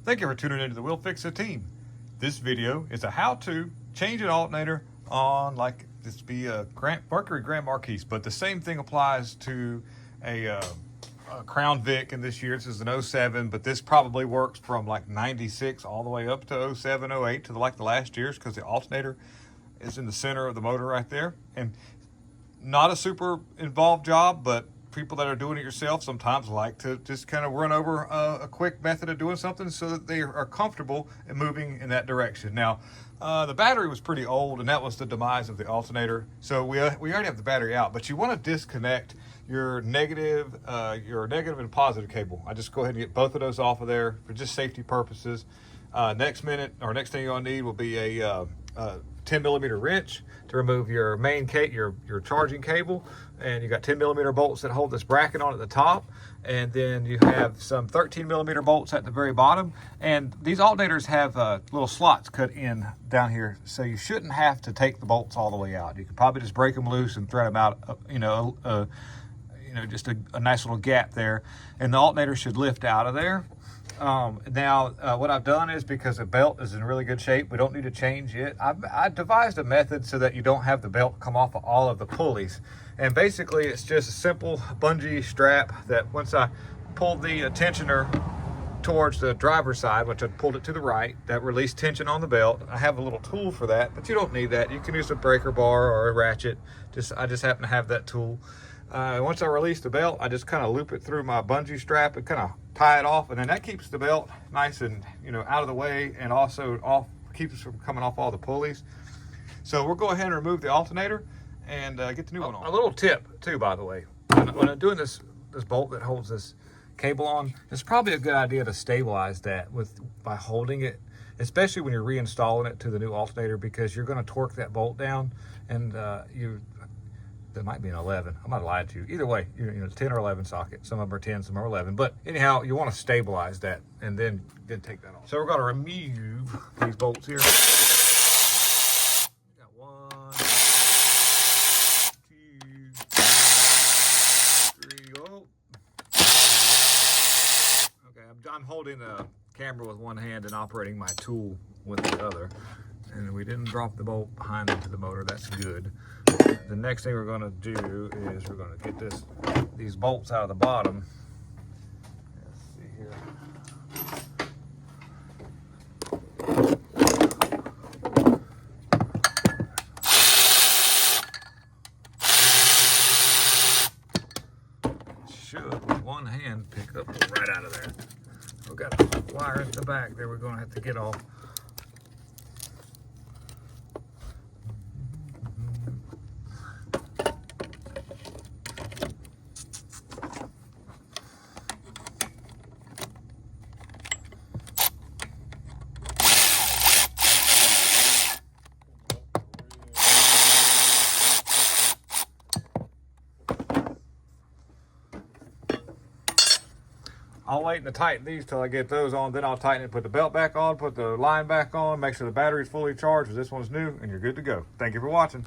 Thank you for tuning into the Wheel Fix It team. This video is a how-to change an alternator on, like this be a Mercury Grand Marquis, but the same thing applies to a Crown Vic. And this year this is an 07, but this probably works from like 96 all the way up to 07, 08 to like the last years, because the alternator is in the center of the motor right there. And not a super involved job, but people that are doing it yourself sometimes like to just kind of run over a quick method of doing something so that they are comfortable in moving in that direction. Now, the battery was pretty old, and that was the demise of the alternator. So we already have the battery out, but you want to disconnect your negative and positive cable. I just go ahead and get both of those off of there for just safety purposes. Next thing you'll need will be a 10mm wrench to remove your main your charging cable, and you got 10mm bolts that hold this bracket on at the top, and then you have some 13mm bolts at the very bottom. And these alternators have little slots cut in down here, so you shouldn't have to take the bolts all the way out. You can probably just break them loose and thread them out, just a nice little gap there, and the alternator should lift out of there. What I've done is, because the belt is in really good shape, we don't need to change it. I devised a method so that you don't have the belt come off of all of the pulleys. And basically it's just a simple bungee strap that once I pulled the tensioner towards the driver's side, which I pulled it to the right, that released tension on the belt. I have a little tool for that, but you don't need that. You can use a breaker bar or a ratchet. I just happen to have that tool. Once I release the belt, I just kind of loop it through my bungee strap and kind of tie it off, and then that keeps the belt nice and out of the way, and also keeps us from coming off all the pulleys. So we'll go ahead and remove the alternator and get the new one on. A little tip too, by the way, when I'm doing this bolt that holds this cable on, it's probably a good idea to stabilize that by holding it, especially when you're reinstalling it to the new alternator, because you're going to torque that bolt down, and that might be an 11. I might have lied to you. Either way, it's 10 or 11 socket. Some of them are 10, some are 11. But anyhow, you want to stabilize that and then take that off. So we're going to remove these bolts here. Got 1, 2, 3. Oh. Okay, I'm holding the camera with one hand and operating my tool with the other. And we didn't drop the bolt behind into the motor. That's good. The next thing we're going to do is we're going to get these bolts out of the bottom. Let's see here. Should, with one hand, pick up right out of there. We've got a wire at the back there we're going to have to get off. I'll wait to tighten these till I get those on, then I'll tighten it, put the belt back on, put the line back on, make sure the battery's fully charged, because this one's new, and you're good to go. Thank you for watching.